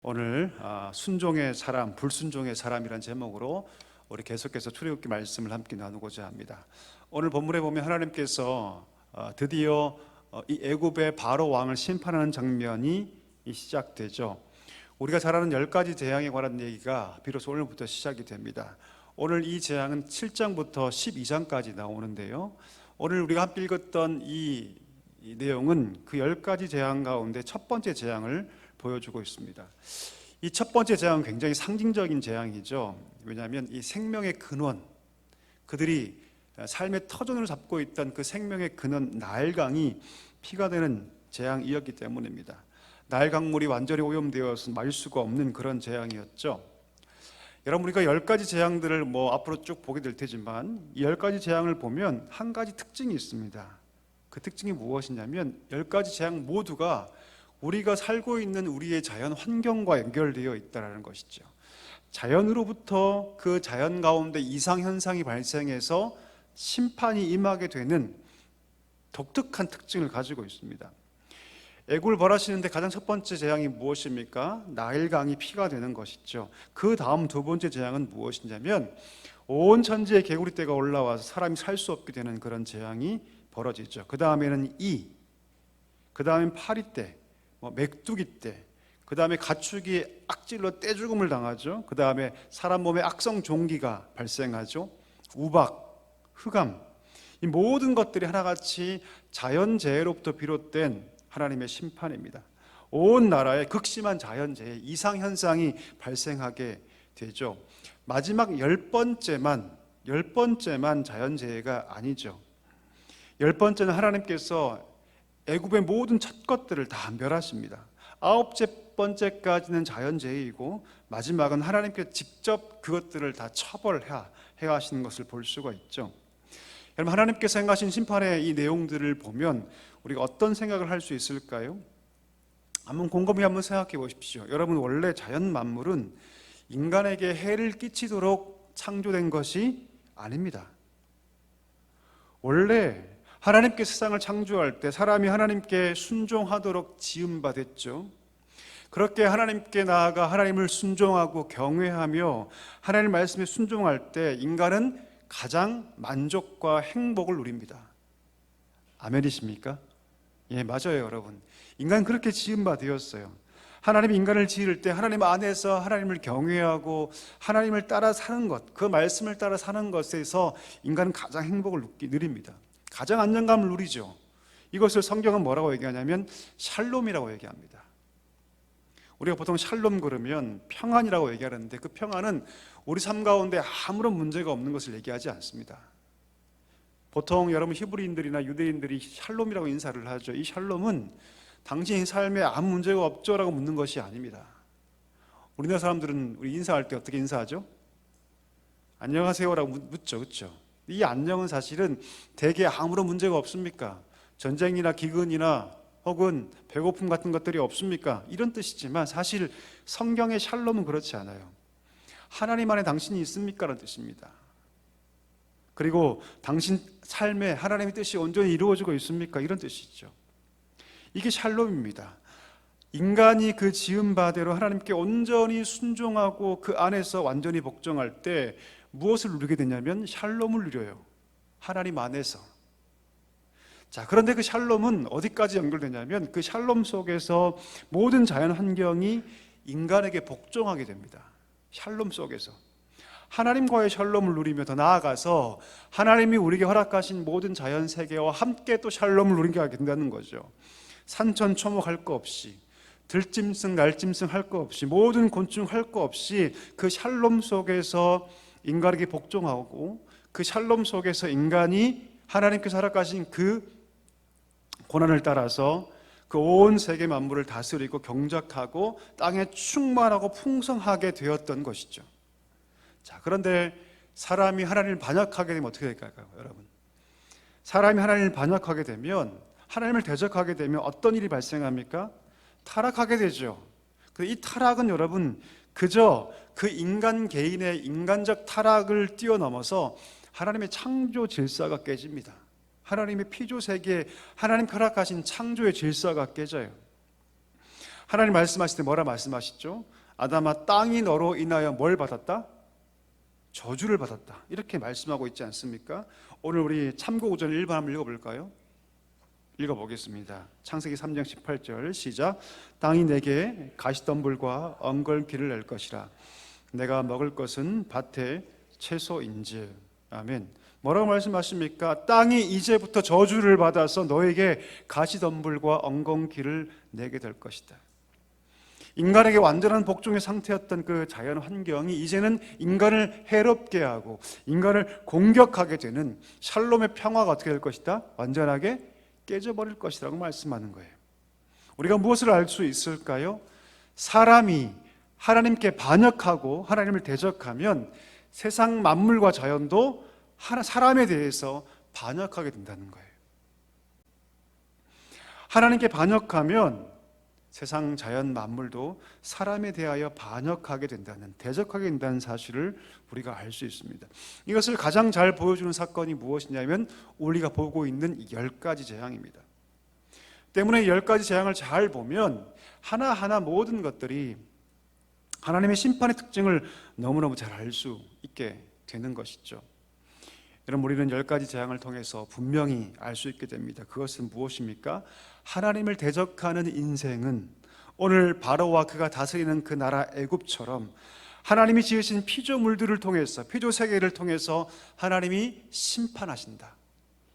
오늘 순종의 사람, 불순종의 사람이란 제목으로 우리 계속해서 출애굽기 말씀을 함께 나누고자 합니다. 오늘 본문에 보면 하나님께서 드디어 이 애굽의 바로 왕을 심판하는 장면이 시작되죠. 우리가 잘 아는 10가지 재앙에 관한 얘기가 비로소 오늘부터 시작이 됩니다. 오늘 이 재앙은 7장부터 12장까지 나오는데요, 오늘 우리가 함께 읽었던 이 내용은 그 10가지 재앙 가운데 첫 번째 재앙을 보여주고 있습니다. 이 첫 번째 재앙은 굉장히 상징적인 재앙이죠. 왜냐하면 이 생명의 근원, 그들이 삶의 터전으로 잡고 있던 그 생명의 근원 나일강이 피가 되는 재앙이었기 때문입니다. 나일 강물이 완전히 오염되어서 마실 수가 없는 그런 재앙이었죠. 여러분, 우리가 10가지 재앙들을 앞으로 쭉 보게 될 테지만 이 10가지 재앙을 보면 한 가지 특징이 있습니다. 그 특징이 무엇이냐면 10가지 재앙 모두가 우리가 살고 있는 우리의 자연 환경과 연결되어 있다는 것이죠. 자연으로부터 그 자연 가운데 이상현상이 발생해서 심판이 임하게 되는 독특한 특징을 가지고 있습니다. 애굽을 벌하시는데 가장 첫 번째 재앙이 무엇입니까? 나일강이 피가 되는 것이죠. 그 다음 두 번째 재앙은 무엇이냐면 온 천지에 개구리떼가 올라와서 사람이 살 수 없게 되는 그런 재앙이 벌어지죠. 그 다음에는 그 다음엔 파리떼, 맥두기떼, 그 다음에 가축이 악질로 떼죽음을 당하죠. 그 다음에 사람 몸에 악성 종기가 발생하죠. 우박, 흑암, 이 모든 것들이 하나같이 자연재해로부터 비롯된 하나님의 심판입니다. 온 나라에 극심한 자연재해, 이상현상이 발생하게 되죠. 마지막 10번째만 자연재해가 아니죠. 10번째는 하나님께서 애굽의 모든 첫 것들을 다 멸하십니다. 9번째까지는 자연재해이고 마지막은 하나님께서 직접 그것들을 다 처벌해야 하시는 것을 볼 수가 있죠. 여러분, 하나님께서 행하신 심판의 이 내용들을 보면 우리가 어떤 생각을 할 수 있을까요? 곰곰이 한번 생각해 보십시오. 여러분, 원래 자연 만물은 인간에게 해를 끼치도록 창조된 것이 아닙니다. 원래 하나님께 세상을 창조할 때 사람이 하나님께 순종하도록 지음받았죠. 그렇게 하나님께 나아가 하나님을 순종하고 경외하며 하나님 말씀에 순종할 때 인간은 가장 만족과 행복을 누립니다. 아멘이십니까? 예, 맞아요, 여러분. 인간은 그렇게 지음받았어요. 하나님이 인간을 지을 때 하나님 안에서 하나님을 경외하고 하나님을 따라 사는 것, 그 말씀을 따라 사는 것에서 인간은 가장 행복을 누립니다. 가장 안정감을 누리죠. 이것을 성경은 뭐라고 얘기하냐면 샬롬이라고 얘기합니다. 우리가 보통 샬롬 그러면 평안이라고 얘기하는데 그 평안은 우리 삶 가운데 아무런 문제가 없는 것을 얘기하지 않습니다. 보통 여러분 히브리인들이나 유대인들이 샬롬이라고 인사를 하죠. 이 샬롬은 당신의 삶에 아무 문제가 없죠? 라고 묻는 것이 아닙니다. 우리나라 사람들은 우리 인사할 때 어떻게 인사하죠? 안녕하세요 라고 묻죠. 그렇죠? 이 안녕은 사실은 대개 아무런 문제가 없습니까? 전쟁이나 기근이나 혹은 배고픔 같은 것들이 없습니까? 이런 뜻이지만 사실 성경의 샬롬은 그렇지 않아요. 하나님 안에 당신이 있습니까? 라는 뜻입니다. 그리고 당신 삶에 하나님의 뜻이 온전히 이루어지고 있습니까? 이런 뜻이죠. 이게 샬롬입니다. 인간이 그 지음바대로 하나님께 온전히 순종하고 그 안에서 완전히 복종할 때 무엇을 누리게 되냐면 샬롬을 누려요. 하나님 안에서. 자, 그런데 그 샬롬은 어디까지 연결되냐면 그 샬롬 속에서 모든 자연 환경이 인간에게 복종하게 됩니다. 샬롬 속에서 하나님과의 샬롬을 누리며 더 나아가서 하나님이 우리에게 허락하신 모든 자연 세계와 함께 또 샬롬을 누리게 하게 된다는 거죠. 산천초목 할 거 없이, 들짐승 날짐승 할 거 없이, 모든 곤충 할 거 없이 그 샬롬 속에서 인간에게 복종하고 그 샬롬 속에서 인간이 하나님께서 허락하신 그 고난을 따라서 그 온 세계 만물을 다스리고 경작하고 땅에 충만하고 풍성하게 되었던 것이죠. 자, 그런데 사람이 하나님을 반역하게 되면 어떻게 될까요, 여러분? 사람이 하나님을 반역하게 되면, 하나님을 대적하게 되면 어떤 일이 발생합니까? 타락하게 되죠. 이 타락은 여러분 그저 그 인간 개인의 인간적 타락을 뛰어넘어서 하나님의 창조 질서가 깨집니다. 하나님의 피조 세계에 하나님 허락하신 창조의 질서가 깨져요. 하나님 말씀하실 때 뭐라 말씀하시죠? 아담아, 땅이 너로 인하여 뭘 받았다? 저주를 받았다. 이렇게 말씀하고 있지 않습니까? 오늘 우리 참고구절 1번 한번 읽어볼까요? 읽어보겠습니다. 창세기 3장 18절 시작. 땅이 내게 가시덤불과 엉겅퀴를 낼 것이라. 내가 먹을 것은 밭의 채소인지. 아멘. 뭐라고 말씀하십니까? 땅이 이제부터 저주를 받아서 너에게 가시덤불과 엉겅퀴를 내게 될 것이다. 인간에게 완전한 복종의 상태였던 그 자연 환경이 이제는 인간을 해롭게 하고 인간을 공격하게 되는 샬롬의 평화가 어떻게 될 것이다? 완전하게 깨져버릴 것이라고 말씀하는 거예요. 우리가 무엇을 알 수 있을까요? 사람이 하나님께 반역하고 하나님을 대적하면 세상 만물과 자연도 사람에 대해서 반역하게 된다는 거예요. 하나님께 반역하면 세상 자연 만물도 사람에 대하여 반역하게 된다는, 대적하게 된다는 사실을 우리가 알 수 있습니다. 이것을 가장 잘 보여주는 사건이 무엇이냐면 우리가 보고 있는 10가지 재앙입니다. 때문에 10가지 재앙을 잘 보면 하나하나 모든 것들이 하나님의 심판의 특징을 너무너무 잘 알 수 있게 되는 것이죠. 여러분, 우리는 10가지 재앙을 통해서 분명히 알 수 있게 됩니다. 그것은 무엇입니까? 하나님을 대적하는 인생은 오늘 바로와 그가 다스리는 그 나라 애굽처럼 하나님이 지으신 피조물들을 통해서, 피조 세계를 통해서 하나님이 심판하신다.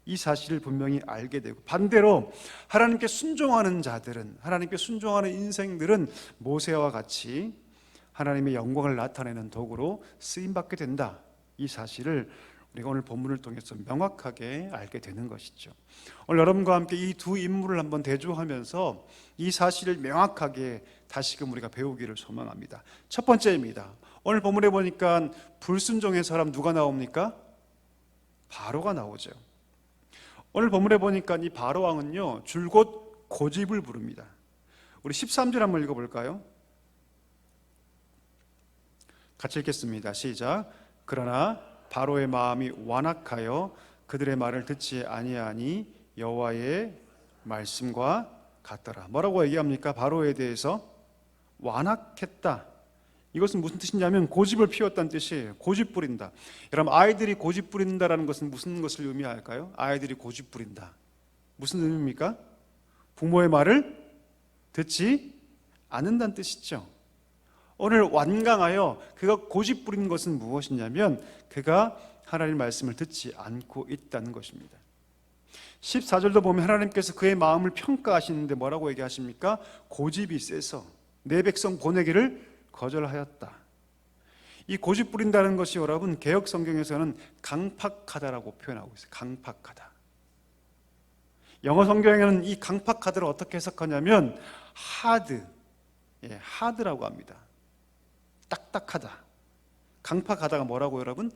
이 사실을 분명히 알게 되고, 반대로 하나님께 순종하는 자들은, 하나님께 순종하는 인생들은 모세와 같이 하나님의 영광을 나타내는 도구로 쓰임받게 된다. 이 사실을 우리가 오늘 본문을 통해서 명확하게 알게 되는 것이죠. 오늘 여러분과 함께 이 두 인물을 한번 대조하면서 이 사실을 명확하게 다시금 우리가 배우기를 소망합니다. 첫 번째입니다. 오늘 본문에 보니까 불순종의 사람 누가 나옵니까? 바로가 나오죠. 오늘 본문에 보니까 이 바로 왕은요, 줄곧 고집을 부릅니다. 우리 13절 한번 읽어볼까요? 같이 읽겠습니다. 시작. 그러나 바로의 마음이 완악하여 그들의 말을 듣지 아니하니 여호와의 말씀과 같더라. 뭐라고 얘기합니까? 바로에 대해서 완악했다. 이것은 무슨 뜻이냐면 고집을 피웠다는 뜻이에요. 고집 부린다. 여러분, 아이들이 고집 부린다라는 것은 무슨 것을 의미할까요? 아이들이 고집 부린다. 무슨 의미입니까? 부모의 말을 듣지 않는다는 뜻이죠. 오늘 완강하여 그가 고집 부린 것은 무엇이냐면 그가 하나님의 말씀을 듣지 않고 있다는 것입니다. 14절도 보면 하나님께서 그의 마음을 평가하시는데 뭐라고 얘기하십니까? 고집이 세서 내 백성 보내기를 거절하였다. 이 고집 부린다는 것이 여러분 개역 성경에서는 강팍하다라고 표현하고 있어요. 강팍하다. 영어 성경에는 이 강팍하다를 어떻게 해석하냐면 하드라고 합니다. 딱딱하다. 강팍하다가 뭐라고 여러분?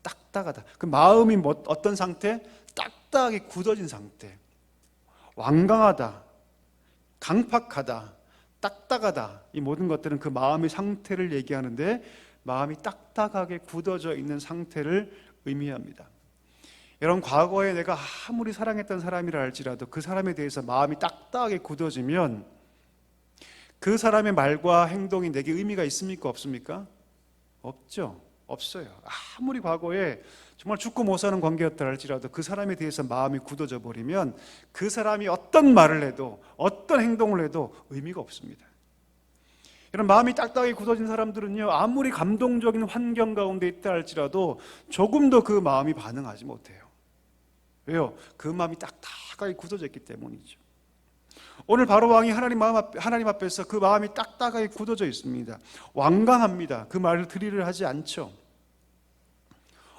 딱딱하다. 그 마음이 어떤 상태? 딱딱하게 굳어진 상태. 완강하다, 강팍하다, 딱딱하다. 이 모든 것들은 그 마음의 상태를 얘기하는데 마음이 딱딱하게 굳어져 있는 상태를 의미합니다. 여러분, 과거에 내가 아무리 사랑했던 사람이라 할지라도 그 사람에 대해서 마음이 딱딱하게 굳어지면 그 사람의 말과 행동이 내게 의미가 있습니까? 없습니까? 없죠. 없어요. 아무리 과거에 정말 죽고 못 사는 관계였다 할지라도 그 사람에 대해서 마음이 굳어져 버리면 그 사람이 어떤 말을 해도 어떤 행동을 해도 의미가 없습니다. 이런 마음이 딱딱하게 굳어진 사람들은요, 아무리 감동적인 환경 가운데 있다 할지라도 조금도 그 마음이 반응하지 못해요. 왜요? 그 마음이 딱딱하게 굳어져 있기 때문이죠. 오늘 바로 왕이 하나님 앞에서 그 마음이 딱딱하게 굳어져 있습니다. 완강합니다. 그 말을 들으려 하지 않죠.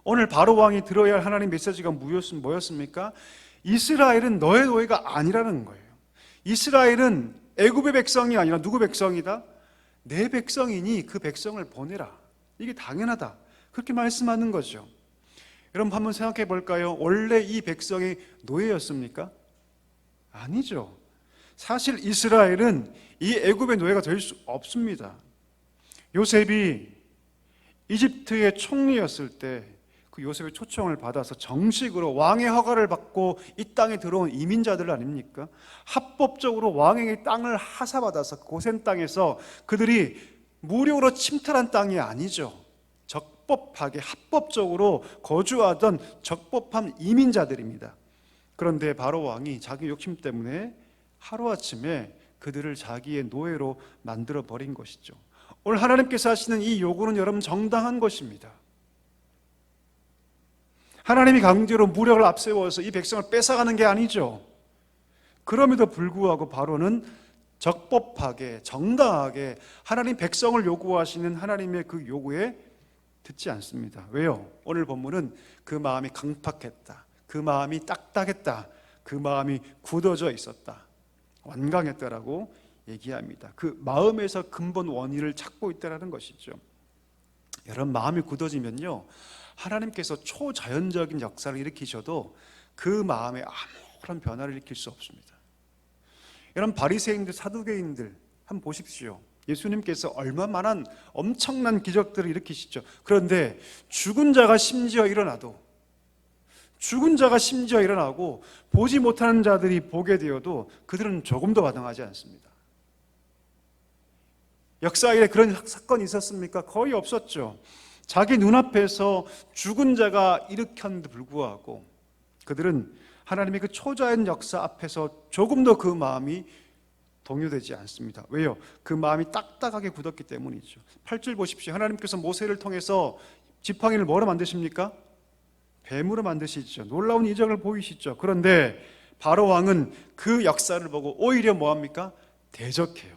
오늘 바로 왕이 들어야 할 하나님 메시지가 뭐였습니까? 이스라엘은 너의 노예가 아니라는 거예요. 이스라엘은 애굽의 백성이 아니라 누구 백성이다? 내 백성이니 그 백성을 보내라. 이게 당연하다. 그렇게 말씀하는 거죠. 여러분, 한번 생각해 볼까요? 원래 이 백성이 노예였습니까? 아니죠. 사실 이스라엘은 이 애굽의 노예가 될 수 없습니다. 요셉이 이집트의 총리였을 때 그 요셉의 초청을 받아서 정식으로 왕의 허가를 받고 이 땅에 들어온 이민자들 아닙니까? 합법적으로 왕에게 땅을 하사받아서 고센 땅에서 그들이 무료로 침탈한 땅이 아니죠. 적법하게 합법적으로 거주하던 적법한 이민자들입니다. 그런데 바로 왕이 자기 욕심 때문에 하루아침에 그들을 자기의 노예로 만들어 버린 것이죠. 오늘 하나님께서 하시는 이 요구는 여러분 정당한 것입니다. 하나님이 강제로 무력을 앞세워서 이 백성을 뺏어가는 게 아니죠. 그럼에도 불구하고 바로는 적법하게 정당하게 하나님 백성을 요구하시는 하나님의 그 요구에 듣지 않습니다. 왜요? 오늘 본문은 그 마음이 강팍했다, 그 마음이 딱딱했다, 그 마음이 굳어져 있었다, 완강했다라고 얘기합니다. 그 마음에서 근본 원인을 찾고 있다는 것이죠. 여러분, 마음이 굳어지면요, 하나님께서 초자연적인 역사를 일으키셔도 그 마음에 아무런 변화를 일으킬 수 없습니다. 여러분, 바리새인들, 사두개인들 한번 보십시오. 예수님께서 얼마만한 엄청난 기적들을 일으키시죠. 그런데 죽은 자가 심지어 일어나고 보지 못하는 자들이 보게 되어도 그들은 조금도 반응하지 않습니다. 역사에 그런 사건이 있었습니까? 거의 없었죠. 자기 눈앞에서 죽은 자가 일으켰는데 불구하고 그들은 하나님의 그 초자연 역사 앞에서 조금도 그 마음이 동요되지 않습니다. 왜요? 그 마음이 딱딱하게 굳었기 때문이죠. 8절 보십시오. 하나님께서 모세를 통해서 지팡이를 뭐로 만드십니까? 뱀으로 만드시죠. 놀라운 이적을 보이시죠. 그런데 바로 왕은 그 역사를 보고 오히려 뭐합니까? 대적해요.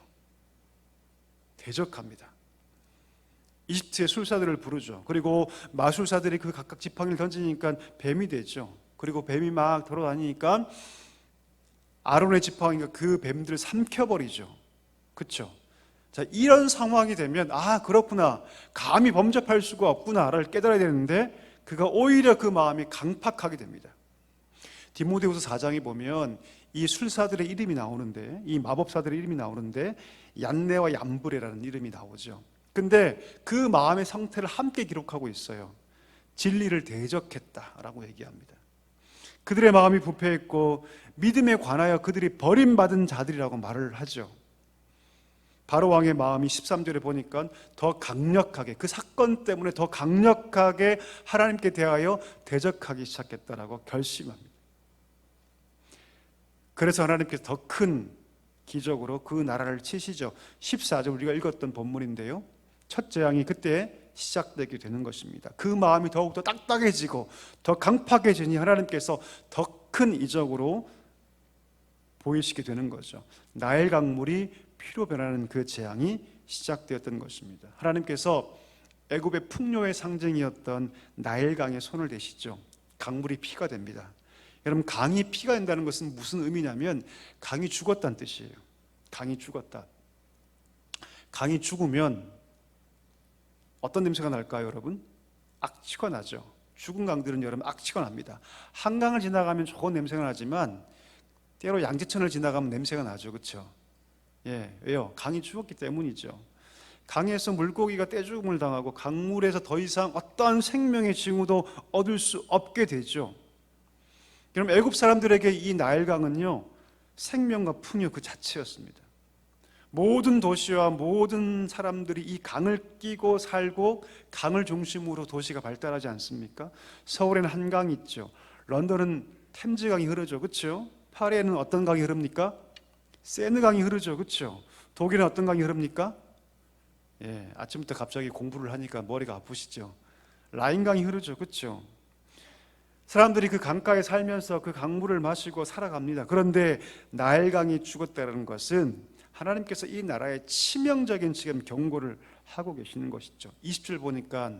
대적합니다. 이집트의 술사들을 부르죠. 그리고 마술사들이 그 각각 지팡이를 던지니까 뱀이 되죠. 그리고 뱀이 막 돌아다니니까 아론의 지팡이가 그 뱀들을 삼켜버리죠. 그렇죠? 자, 이런 상황이 되면 그렇구나, 감히 범접할 수가 없구나를 깨달아야 되는데 그가 오히려 그 마음이 강팍하게 됩니다. 디모데후서 4장에 보면 이 술사들의 이름이 나오는데, 이 마법사들의 이름이 나오는데 얀네와 얀브레라는 이름이 나오죠. 근데 그 마음의 상태를 함께 기록하고 있어요. 진리를 대적했다라고 얘기합니다. 그들의 마음이 부패했고 믿음에 관하여 그들이 버림받은 자들이라고 말을 하죠. 바로 왕의 마음이 13절에 보니까 더 강력하게, 그 사건 때문에 더 강력하게 하나님께 대하여 대적하기 시작했다라고 결심합니다. 그래서 하나님께서 더 큰 기적으로 그 나라를 치시죠. 14절 우리가 읽었던 본문인데요, 첫 재앙이 그때 시작되게 되는 것입니다. 그 마음이 더욱더 딱딱해지고 더 강팍해지니 하나님께서 더 큰 이적으로 보이시게 되는 거죠. 나일 강물이 피로 변하는 그 재앙이 시작되었던 것입니다. 하나님께서 애굽의 풍요의 상징이었던 나일강에 손을 대시죠. 강물이 피가 됩니다. 여러분, 강이 피가 된다는 것은 무슨 의미냐면 강이 죽었다는 뜻이에요. 강이 죽었다. 강이 죽으면 어떤 냄새가 날까요, 여러분? 악취가 나죠. 죽은 강들은 여러분 악취가 납니다. 한강을 지나가면 좋은 냄새가 나지만 때로 양재천을 지나가면 냄새가 나죠. 그렇죠? 왜요? 강이 죽었기 때문이죠. 강에서 물고기가 떼죽음을 당하고 강물에서 더 이상 어떠한 생명의 징후도 얻을 수 없게 되죠. 그럼 애굽 사람들에게 이 나일강은요, 생명과 풍요 그 자체였습니다. 모든 도시와 모든 사람들이 이 강을 끼고 살고 강을 중심으로 도시가 발달하지 않습니까? 서울에는 한강이 있죠. 런던은 템즈강이 흐르죠. 그렇죠? 파리에는 어떤 강이 흐릅니까? 세느강이 흐르죠. 그렇죠? 독일은 어떤 강이 흐릅니까? 아침부터 갑자기 공부를 하니까 머리가 아프시죠? 라인강이 흐르죠. 그렇죠? 사람들이 그 강가에 살면서 그 강물을 마시고 살아갑니다. 그런데 나일강이 죽었다는 것은 하나님께서 이 나라에 치명적인 지금 경고를 하고 계시는 것이죠. 20절 보니까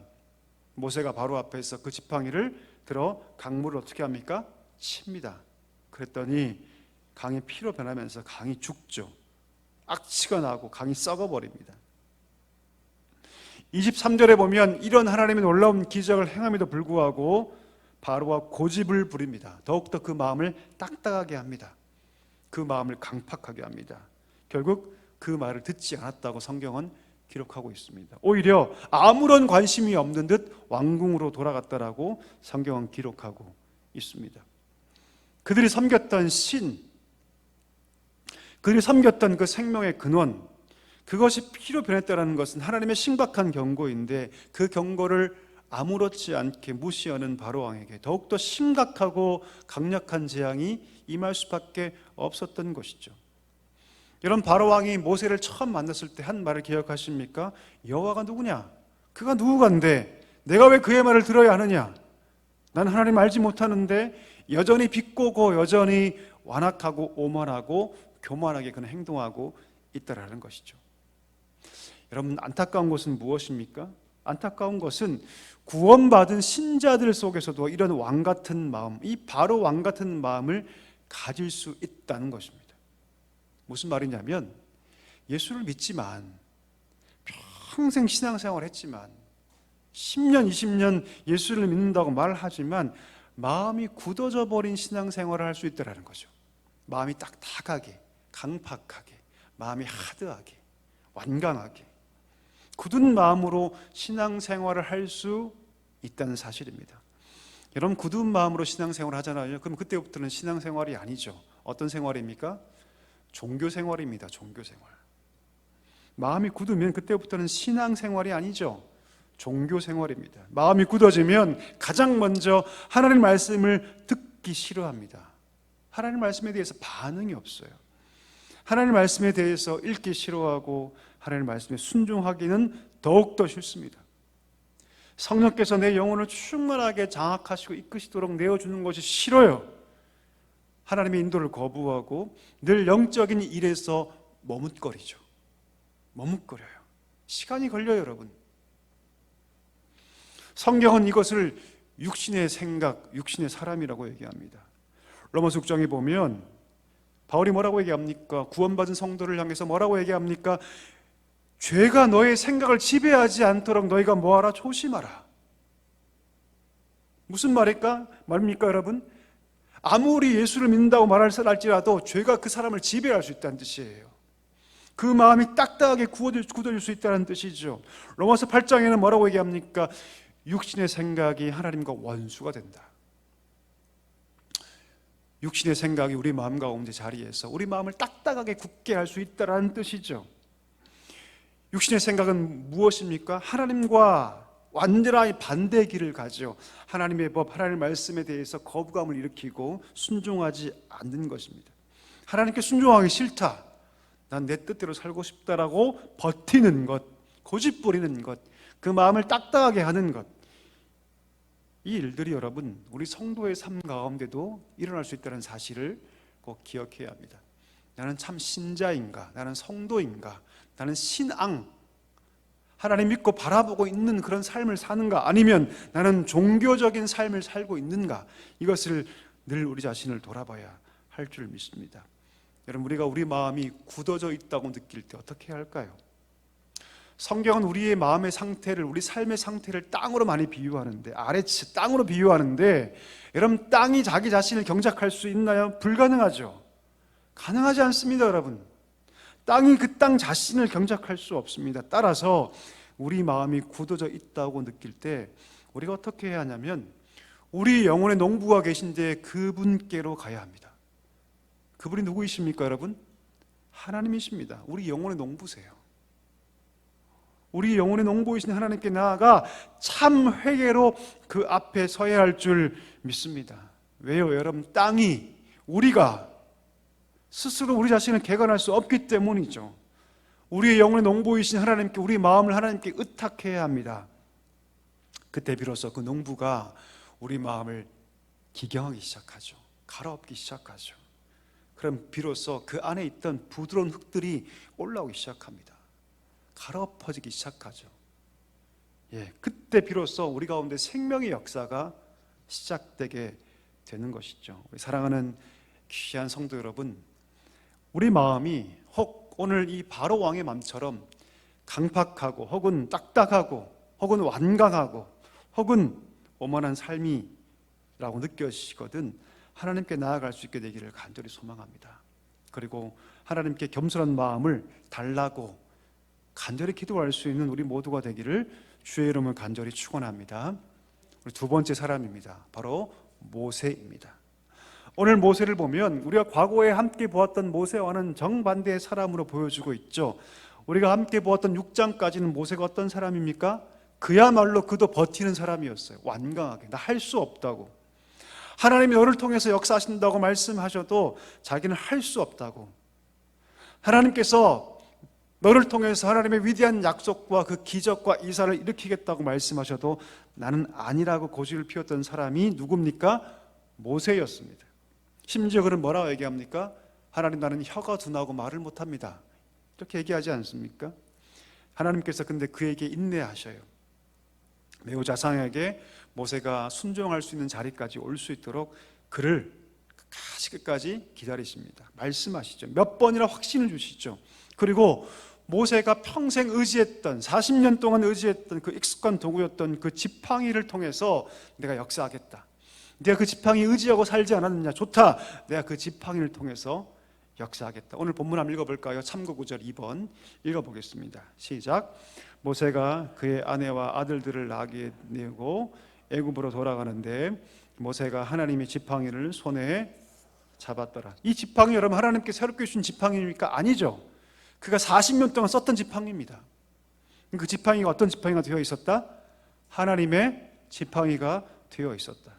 모세가 바로 앞에서 그 지팡이를 들어 강물을 어떻게 합니까? 칩니다. 그랬더니 강이 피로 변하면서 강이 죽죠. 악취가 나고 강이 썩어버립니다. 23절에 보면 이런 하나님의 놀라운 기적을 행함에도 불구하고 바로가 고집을 부립니다. 더욱더 그 마음을 딱딱하게 합니다. 그 마음을 강팍하게 합니다. 결국 그 말을 듣지 않았다고 성경은 기록하고 있습니다. 오히려 아무런 관심이 없는 듯 왕궁으로 돌아갔다라고 성경은 기록하고 있습니다. 그들이 섬겼던 신, 그들이 섬겼던 그 생명의 근원, 그것이 피로 변했다는 것은 하나님의 심각한 경고인데, 그 경고를 아무렇지 않게 무시하는 바로왕에게 더욱더 심각하고 강력한 재앙이 임할 수밖에 없었던 것이죠. 여러분, 바로왕이 모세를 처음 만났을 때 한 말을 기억하십니까? 여호와가 누구냐? 그가 누구간데 내가 왜 그의 말을 들어야 하느냐? 난 하나님 알지 못하는데. 여전히 비꼬고 여전히 완악하고 오만하고 교만하게 그는 행동하고 있다라는 것이죠. 여러분, 안타까운 것은 무엇입니까? 안타까운 것은 구원받은 신자들 속에서도 이런 왕 같은 마음, 이 바로 왕 같은 마음을 가질 수 있다는 것입니다. 무슨 말이냐면, 예수를 믿지만, 평생 신앙생활을 했지만, 10년, 20년 예수를 믿는다고 말하지만 마음이 굳어져 버린 신앙생활을 할 수 있다는 거죠. 마음이 딱딱하게, 강팍하게, 마음이 하드하게, 완강하게 굳은 마음으로 신앙생활을 할 수 있다는 사실입니다. 여러분, 굳은 마음으로 신앙생활을 하잖아요. 그럼 그때부터는 신앙생활이 아니죠. 어떤 생활입니까? 종교생활입니다. 종교생활. 마음이 굳으면 그때부터는 신앙생활이 아니죠. 종교생활입니다. 마음이 굳어지면 가장 먼저 하나님 말씀을 듣기 싫어합니다. 하나님 말씀에 대해서 반응이 없어요. 하나님 말씀에 대해서 읽기 싫어하고 하나님 말씀에 순종하기는 더욱더 싫습니다. 성령께서 내 영혼을 충만하게 장악하시고 이끄시도록 내어주는 것이 싫어요. 하나님의 인도를 거부하고 늘 영적인 일에서 머뭇거리죠. 머뭇거려요. 시간이 걸려요, 여러분. 성경은 이것을 육신의 생각, 육신의 사람이라고 얘기합니다. 로마서 6장에 보면 바울이 뭐라고 얘기합니까? 구원받은 성도를 향해서 뭐라고 얘기합니까? 죄가 너의 생각을 지배하지 않도록 너희가 뭐하라? 조심하라. 무슨 말입니까, 여러분? 아무리 예수를 믿는다고 말할지라도 죄가 그 사람을 지배할 수 있다는 뜻이에요. 그 마음이 딱딱하게 굳어질 수 있다는 뜻이죠. 로마서 8장에는 뭐라고 얘기합니까? 육신의 생각이 하나님과 원수가 된다. 육신의 생각이 우리 마음 가운데 자리해서 우리 마음을 딱딱하게 굳게 할 수 있다는 뜻이죠. 육신의 생각은 무엇입니까? 하나님과 완전히 반대의 길을 가죠. 하나님의 법, 하나님의 말씀에 대해서 거부감을 일으키고 순종하지 않는 것입니다. 하나님께 순종하기 싫다, 난 내 뜻대로 살고 싶다라고 버티는 것, 고집부리는 것, 그 마음을 딱딱하게 하는 것, 이 일들이 여러분 우리 성도의 삶 가운데도 일어날 수 있다는 사실을 꼭 기억해야 합니다. 나는 참 신자인가? 나는 성도인가? 나는 신앙, 하나님 믿고 바라보고 있는 그런 삶을 사는가? 아니면 나는 종교적인 삶을 살고 있는가? 이것을 늘 우리 자신을 돌아봐야 할 줄 믿습니다. 여러분, 우리가 우리 마음이 굳어져 있다고 느낄 때 어떻게 해야 할까요? 성경은 우리의 마음의 상태를, 우리 삶의 상태를 땅으로 많이 비유하는데, 아래치 땅으로 비유하는데, 여러분, 땅이 자기 자신을 경작할 수 있나요? 불가능하죠. 가능하지 않습니다, 여러분. 땅이 그 땅 자신을 경작할 수 없습니다. 따라서 우리 마음이 굳어져 있다고 느낄 때 우리가 어떻게 해야 하냐면, 우리 영혼의 농부가 계신데 그분께로 가야 합니다. 그분이 누구이십니까, 여러분? 하나님이십니다. 우리 영혼의 농부세요. 우리 영혼의 농부이신 하나님께 나아가 참 회개로 그 앞에 서야 할 줄 믿습니다. 왜요, 여러분? 땅이, 우리가 스스로 우리 자신을 개관할 수 없기 때문이죠. 우리의 영혼의 농부이신 하나님께 우리 마음을 하나님께 의탁해야 합니다. 그때 비로소 그 농부가 우리 마음을 기경하기 시작하죠. 갈아엎기 시작하죠. 그럼 비로소 그 안에 있던 부드러운 흙들이 올라오기 시작합니다. 갈아엎어지기 시작하죠. 그때 비로소 우리 가운데 생명의 역사가 시작되게 되는 것이죠. 우리 사랑하는 귀한 성도 여러분, 우리 마음이 혹 오늘 이 바로 왕의 마음처럼 강팍하고 혹은 딱딱하고 혹은 완강하고 혹은 오만한 삶이라고 느껴지거든 하나님께 나아갈 수 있게 되기를 간절히 소망합니다. 그리고 하나님께 겸손한 마음을 달라고 간절히 기도할 수 있는 우리 모두가 되기를 주의 이름을 간절히 축원합니다. 우리 두 번째 사람입니다. 바로 모세입니다. 오늘 모세를 보면 우리가 과거에 함께 보았던 모세와는 정반대의 사람으로 보여주고 있죠. 우리가 함께 보았던 6장까지는 모세가 어떤 사람입니까? 그야말로 그도 버티는 사람이었어요. 완강하게 나 할 수 없다고, 하나님이 너를 통해서 역사하신다고 말씀하셔도 자기는 할 수 없다고, 하나님께서 너를 통해서 하나님의 위대한 약속과 그 기적과 이사를 일으키겠다고 말씀하셔도 나는 아니라고 고집을 피웠던 사람이 누굽니까? 모세였습니다. 심지어 그는 뭐라고 얘기합니까? 하나님, 나는 혀가 둔하고 말을 못합니다, 이렇게 얘기하지 않습니까? 하나님께서 근데 그에게 인내하셔요. 매우 자상하게 모세가 순종할 수 있는 자리까지 올 수 있도록 그를 끝까지 기다리십니다. 말씀하시죠. 몇 번이나 확신을 주시죠. 그리고 모세가 평생 의지했던, 40년 동안 의지했던 그 익숙한 도구였던 그 지팡이를 통해서 내가 역사하겠다, 내가 그 지팡이 의지하고 살지 않았느냐, 좋다, 내가 그 지팡이를 통해서 역사하겠다. 오늘 본문 한번 읽어볼까요? 참고 구절 2번 읽어보겠습니다. 시작. 모세가 그의 아내와 아들들을 나귀에 내고 애굽으로 돌아가는데 모세가 하나님의 지팡이를 손에 잡았더라. 이 지팡이 여러분 하나님께 새롭게 주신 지팡이입니까? 아니죠. 그가 40년 동안 썼던 지팡이입니다. 그 지팡이가 어떤 지팡이가 되어 있었다? 하나님의 지팡이가 되어 있었다.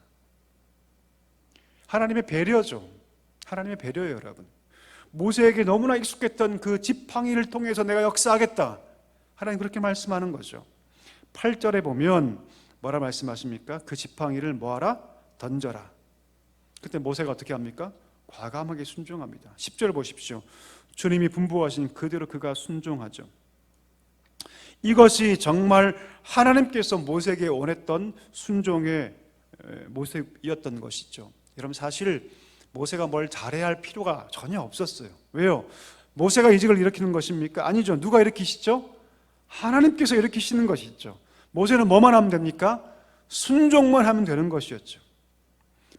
하나님의 배려죠. 하나님의 배려예요, 여러분. 모세에게 너무나 익숙했던 그 지팡이를 통해서 내가 역사하겠다, 하나님 그렇게 말씀하는 거죠. 8절에 보면 뭐라 말씀하십니까? 그 지팡이를 뭐하라? 던져라. 그때 모세가 어떻게 합니까? 과감하게 순종합니다. 10절 보십시오. 주님이 분부하신 그대로 그가 순종하죠. 이것이 정말 하나님께서 모세에게 원했던 순종의 모습이었던 것이죠. 여러분 사실 모세가 뭘 잘해야 할 필요가 전혀 없었어요. 왜요? 모세가 이직을 일으키는 것입니까? 아니죠. 누가 일으키시죠? 하나님께서 일으키시는 것이죠. 모세는 뭐만 하면 됩니까? 순종만 하면 되는 것이었죠.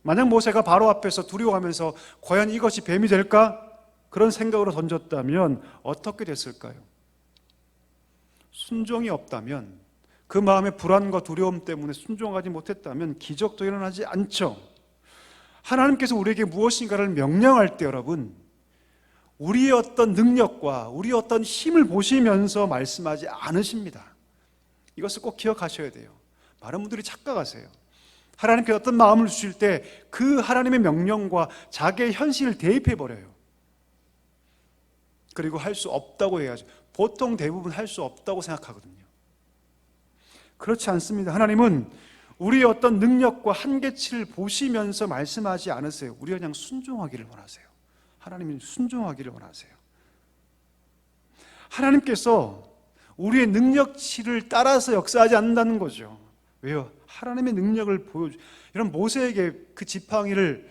만약 모세가 바로 앞에서 두려워하면서 과연 이것이 뱀이 될까? 그런 생각으로 던졌다면 어떻게 됐을까요? 순종이 없다면, 그 마음의 불안과 두려움 때문에 순종하지 못했다면 기적도 일어나지 않죠. 하나님께서 우리에게 무엇인가를 명령할 때 여러분, 우리의 어떤 능력과 우리의 어떤 힘을 보시면서 말씀하지 않으십니다. 이것을 꼭 기억하셔야 돼요. 많은 분들이 착각하세요. 하나님께서 어떤 마음을 주실 때 그 하나님의 명령과 자기의 현실을 대입해버려요. 그리고 할 수 없다고 해야죠. 보통 대부분 할 수 없다고 생각하거든요. 그렇지 않습니다. 하나님은 우리의 어떤 능력과 한계치를 보시면서 말씀하지 않으세요. 우리가 그냥 순종하기를 원하세요. 하나님은 순종하기를 원하세요. 하나님께서 우리의 능력치를 따라서 역사하지 않는다는 거죠. 왜요? 하나님의 능력을 이런 모세에게 그 지팡이를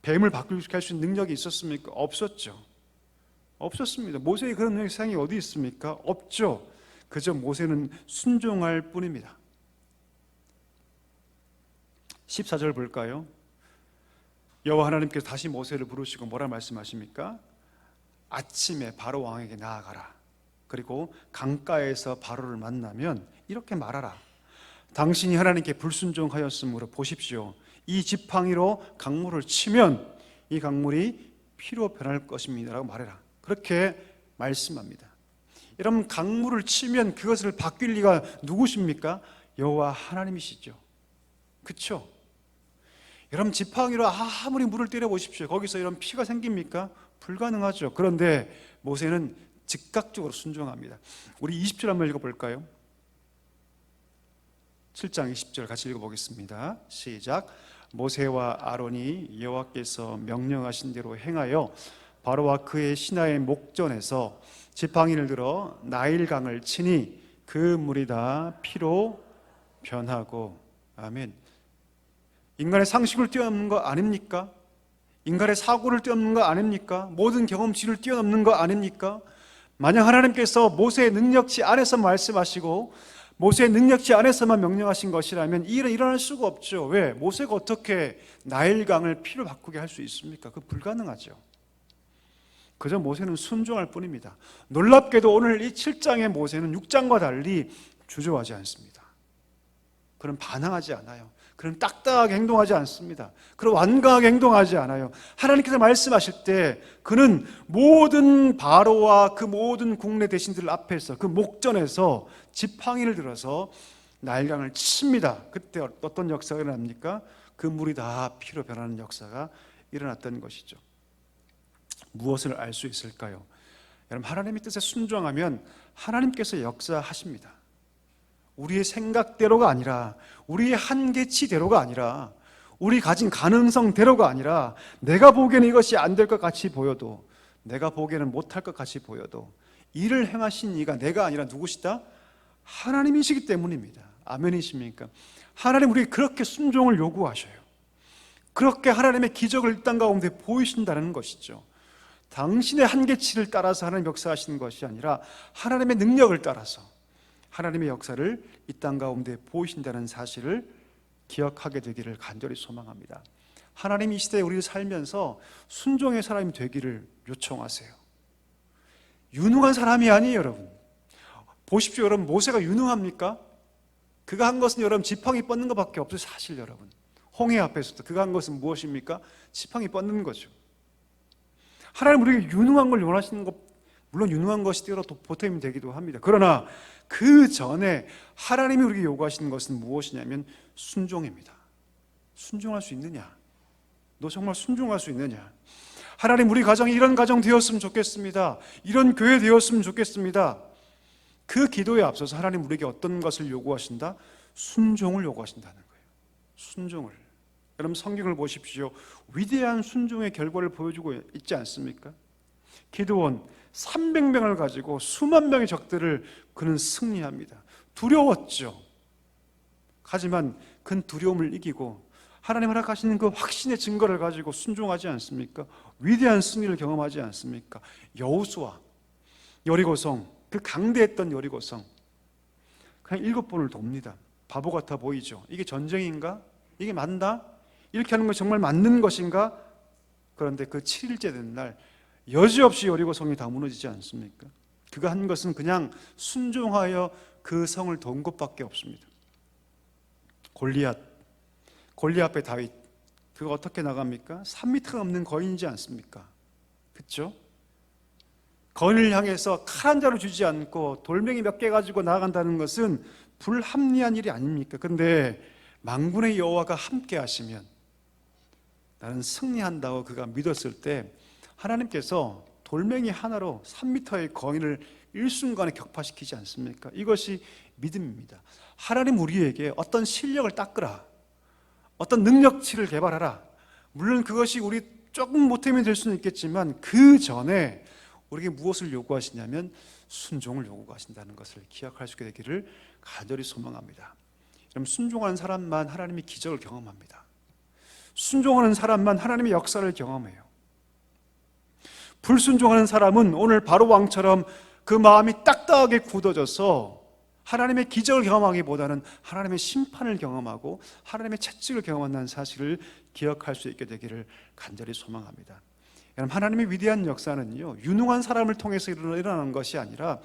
뱀을 바꾸게 할 수 있는 능력이 있었습니까? 없었죠. 없었습니다. 모세의 그런 능력이 어디 있습니까? 없죠. 그저 모세는 순종할 뿐입니다. 14절 볼까요? 여호와 하나님께서 다시 모세를 부르시고 뭐라 말씀하십니까? 아침에 바로 왕에게 나아가라. 그리고 강가에서 바로를 만나면 이렇게 말하라. 당신이 하나님께 불순종하였으므로 보십시오. 이 지팡이로 강물을 치면 이 강물이 피로 변할 것입니다 라고 말해라. 그렇게 말씀합니다. 여러분 강물을 치면 그것을 바뀔 리가 누구십니까? 여호와 하나님이시죠. 그렇죠? 여러분 지팡이로 아무리 물을 때려 보십시오. 거기서 이런 피가 생깁니까? 불가능하죠. 그런데 모세는 즉각적으로 순종합니다. 우리 20절 한번 읽어볼까요? 7장 20절 같이 읽어보겠습니다. 시작. 모세와 아론이 여호와께서 명령하신 대로 행하여 바로와 그의 신하의 목전에서 지팡이를 들어 나일강을 치니 그 물이 다 피로 변하고. 아멘. 인간의 상식을 뛰어넘는 거 아닙니까? 인간의 사고를 뛰어넘는 거 아닙니까? 모든 경험치를 뛰어넘는 거 아닙니까? 만약 하나님께서 모세의 능력치 안에서 말씀하시고 모세의 능력치 안에서만 명령하신 것이라면 이 일은 일어날 수가 없죠. 왜? 모세가 어떻게 나일강을 피로 바꾸게 할 수 있습니까? 그거 불가능하죠. 그저 모세는 순종할 뿐입니다. 놀랍게도 오늘 이 7장의 모세는 6장과 달리 주저하지 않습니다. 그는 반항하지 않아요. 그는 딱딱하게 행동하지 않습니다. 그는 완강하게 행동하지 않아요. 하나님께서 말씀하실 때 그는 모든 바로와 그 모든 국내 대신들 앞에서, 그 목전에서 지팡이를 들어서 날강을 칩니다. 그때 어떤 역사가 일어납니까? 그 물이 다 피로 변하는 역사가 일어났던 것이죠. 무엇을 알 수 있을까요? 여러분, 하나님의 뜻에 순종하면 하나님께서 역사하십니다. 우리의 생각대로가 아니라, 우리의 한계치대로가 아니라, 우리 가진 가능성대로가 아니라, 내가 보기에는 이것이 안 될 것 같이 보여도, 내가 보기에는 못할 것 같이 보여도 이를 행하신 이가 내가 아니라 누구시다? 하나님이시기 때문입니다. 아멘이십니까? 하나님 우리에게 그렇게 순종을 요구하셔요. 그렇게 하나님의 기적을 이 땅 가운데 보이신다는 것이죠. 당신의 한계치를 따라서 하나님 역사하시는 것이 아니라 하나님의 능력을 따라서 하나님의 역사를 이 땅 가운데 보이신다는 사실을 기억하게 되기를 간절히 소망합니다. 하나님 이 시대에 우리를 살면서 순종의 사람이 되기를 요청하세요. 유능한 사람이 아니에요, 여러분. 보십시오, 여러분. 모세가 유능합니까? 그가 한 것은 여러분 지팡이 뻗는 것밖에 없어요. 사실 여러분, 홍해 앞에서도 그가 한 것은 무엇입니까? 지팡이 뻗는 거죠. 하나님 우리에게 유능한 걸 원하시는 것, 물론 유능한 것이 뛰어도 보탬이 되기도 합니다. 그러나 그 전에 하나님이 우리에게 요구하시는 것은 무엇이냐면 순종입니다. 순종할 수 있느냐? 너 정말 순종할 수 있느냐? 하나님 우리 가정이 이런 가정 되었으면 좋겠습니다. 이런 교회 되었으면 좋겠습니다. 그 기도에 앞서서 하나님 우리에게 어떤 것을 요구하신다? 순종을 요구하신다는 거예요. 순종을. 여러분 성경을 보십시오. 위대한 순종의 결과를 보여주고 있지 않습니까? 기드온 300명을 가지고 수만 명의 적들을 그는 승리합니다. 두려웠죠. 하지만 그는 두려움을 이기고 하나님 허락하시는 그 확신의 증거를 가지고 순종하지 않습니까? 위대한 승리를 경험하지 않습니까? 여호수아, 여리고성, 그 강대했던 여리고성 그냥 7번을 돕니다. 바보 같아 보이죠? 이게 전쟁인가? 이게 맞나? 이렇게 하는 것이 정말 맞는 것인가? 그런데 그 7일째 된 날 여지없이 여리고성이 다 무너지지 않습니까? 그가 한 것은 그냥 순종하여 그 성을 돈 것밖에 없습니다. 골리앗 앞에 다윗, 그가 어떻게 나갑니까? 3미터가 넘는 거인이지 않습니까? 그렇죠? 거인을 향해서 칼 한 자루 주지 않고 돌멩이 몇 개 가지고 나아간다는 것은 불합리한 일이 아닙니까? 그런데 만군의 여호와가 함께 하시면 나는 승리한다고 그가 믿었을 때 하나님께서 돌멩이 하나로 3미터의 거인을 일순간에 격파시키지 않습니까? 이것이 믿음입니다. 하나님 우리에게 어떤 실력을 닦으라, 어떤 능력치를 개발하라, 물론 그것이 우리 조금 보탬이 될 수는 있겠지만 그 전에 우리에게 무엇을 요구하시냐면 순종을 요구하신다는 것을 기억할 수 있게 되기를 간절히 소망합니다. 여러분, 순종하는 사람만 하나님의 기적을 경험합니다. 순종하는 사람만 하나님의 역사를 경험해요. 불순종하는 사람은 오늘 바로 왕처럼 그 마음이 딱딱하게 굳어져서 하나님의 기적을 경험하기보다는 하나님의 심판을 경험하고 하나님의 채찍을 경험한다는 사실을 기억할 수 있게 되기를 간절히 소망합니다. 여러분, 하나님의 위대한 역사는요, 유능한 사람을 통해서 일어나는 것이 아니라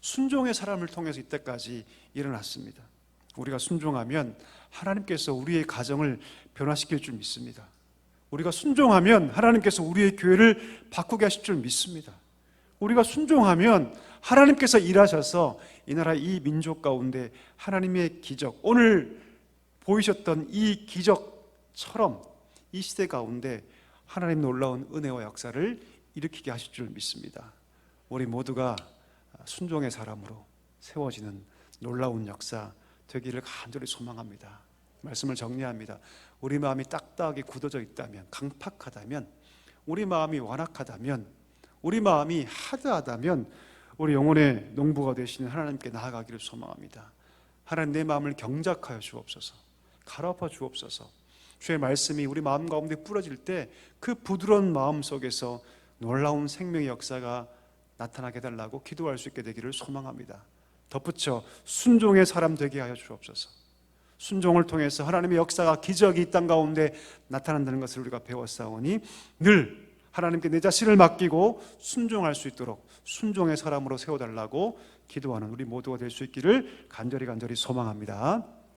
순종의 사람을 통해서 이때까지 일어났습니다. 우리가 순종하면 하나님께서 우리의 가정을 변화시킬 줄 믿습니다. 우리가 순종하면 하나님께서 우리의 교회를 바꾸게 하실 줄 믿습니다. 우리가 순종하면 하나님께서 일하셔서 이 나라 이 민족 가운데 하나님의 기적, 오늘 보이셨던 이 기적처럼 이 시대 가운데 하나님 놀라운 은혜와 역사를 일으키게 하실 줄 믿습니다. 우리 모두가 순종의 사람으로 세워지는 놀라운 역사 되기를 간절히 소망합니다. 말씀을 정리합니다. 우리 마음이 딱딱하게 굳어져 있다면, 강팍하다면, 우리 마음이 완악하다면, 우리 마음이 하드하다면 우리 영혼의 농부가 되시는 하나님께 나아가기를 소망합니다. 하나님, 내 마음을 경작하여 주옵소서, 갈아엎어 주옵소서. 주의 말씀이 우리 마음 가운데 뿌려질 때 그 부드러운 마음 속에서 놀라운 생명의 역사가 나타나게 해달라고 기도할 수 있게 되기를 소망합니다. 덧붙여 순종의 사람 되게 하여 주옵소서. 순종을 통해서 하나님의 역사가, 기적이 이 땅 가운데 나타난다는 것을 우리가 배웠사오니 늘 하나님께 내 자신을 맡기고 순종할 수 있도록 순종의 사람으로 세워달라고 기도하는 우리 모두가 될 수 있기를 간절히 소망합니다.